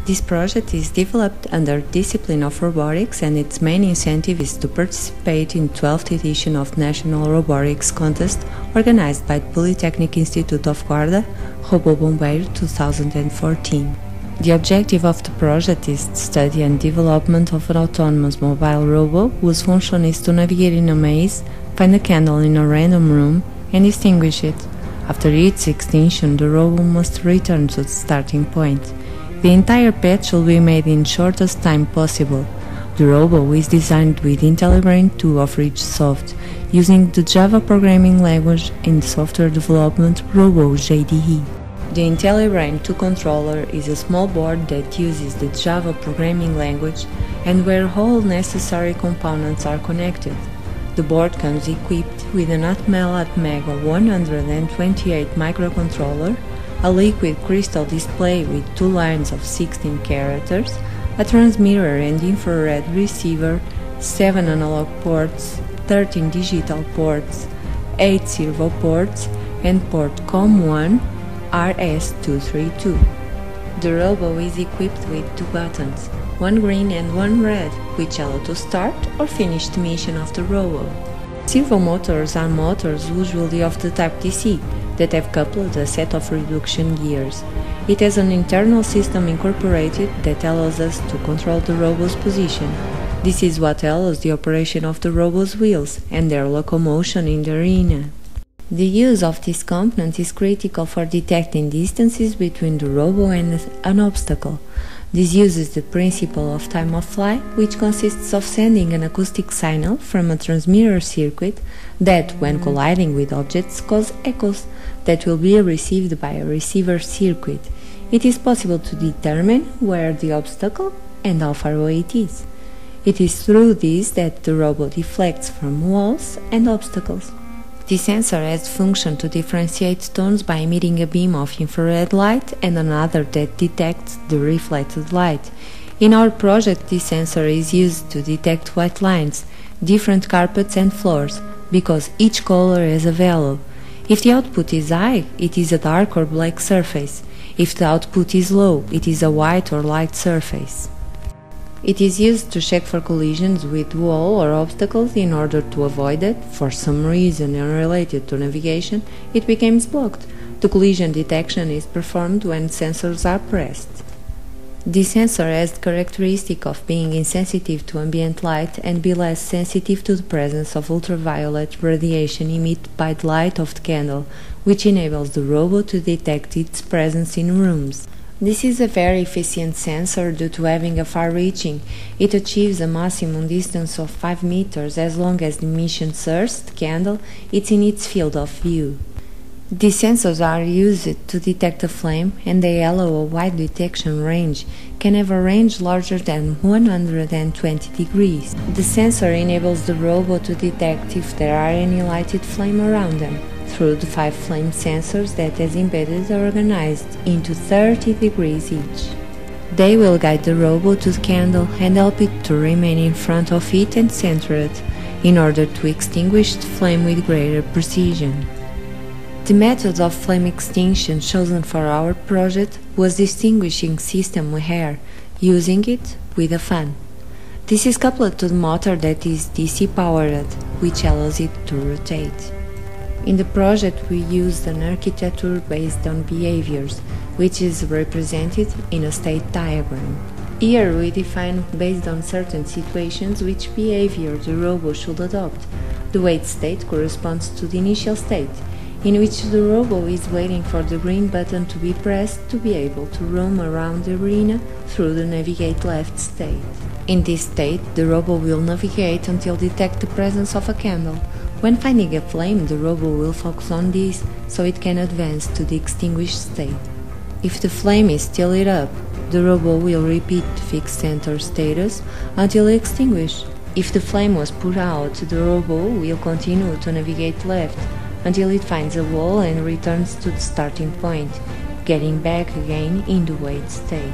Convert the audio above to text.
This project is developed under discipline of robotics, and its main incentive is to participate in 12th edition of National Robotics Contest organized by the Polytechnic Institute of Guarda, Robô Bombeiro 2014. The objective of the project is the study and development of an autonomous mobile robot whose function is to navigate in a maze, find a candle in a random room, and extinguish it. After its extinction, the robot must return to the starting point. The entire path should be made in shortest time possible. The robot is designed with IntelliBrain 2 of RichSoft, using the Java programming language in software development Robot JDE. The IntelliBrain 2 controller is a small board that uses the Java programming language and where all necessary components are connected. The board comes equipped with an Atmel Atmega 128 microcontroller, a liquid crystal display with 2 lines of 16 characters, a transmitter and infrared receiver, 7 analog ports, 13 digital ports, 8 servo ports, and port COM1 RS232. The robot is equipped with 2 buttons, one green and one red, which allow to start or finish the mission of the robot. Servo motors are motors usually of the type DC, that have coupled a set of reduction gears. It has an internal system incorporated that allows us to control the robot's position. This is what allows the operation of the robot's wheels and their locomotion in the arena. The use of this component is critical for detecting distances between the robot and an obstacle. This uses the principle of time of flight, which consists of sending an acoustic signal from a transmitter circuit that, when colliding with objects, cause echoes that will be received by a receiver circuit. It is possible to determine where the obstacle and how far away it is. It is through this that the robot deflects from walls and obstacles. This sensor has the function to differentiate tones by emitting a beam of infrared light and another that detects the reflected light. In our project, this sensor is used to detect white lines, different carpets and floors, because each color has a value. If the output is high, it is a dark or black surface. If the output is low, it is a white or light surface. It is used to check for collisions with wall or obstacles in order to avoid that, for some reason unrelated to navigation, it becomes blocked. The collision detection is performed when sensors are pressed. This sensor has the characteristic of being insensitive to ambient light and be less sensitive to the presence of ultraviolet radiation emitted by the light of the candle, which enables the robot to detect its presence in rooms. This is a very efficient sensor due to having a far-reaching. It achieves a maximum distance of 5 meters as long as the mission source, the candle, is in its field of view. These sensors are used to detect a flame, and they allow a wide detection range, can have a range larger than 120 degrees. The sensor enables the robot to detect if there are any lighted flame around them, through the 5 flame sensors that has embedded organized into 30 degrees each. They will guide the robot to the candle and help it to remain in front of it and center it, in order to extinguish the flame with greater precision. The method of flame extinction chosen for our project was the extinguishing system with air, using it with a fan. This is coupled to the motor that is DC powered, which allows it to rotate. In the project we used an architecture based on behaviors, which is represented in a state diagram. Here we define, based on certain situations, which behavior the robot should adopt. The wait state corresponds to the initial state, in which the robot is waiting for the green button to be pressed to be able to roam around the arena through the navigate left state. In this state, the robot will navigate until detect the presence of a candle. When finding a flame, the robot will focus on this so it can advance to the extinguished state. If the flame is still lit up, the robot will repeat the fixed center status until extinguished. If the flame was put out, the robot will continue to navigate left until it finds a wall and returns to the starting point, getting back again in the wait state.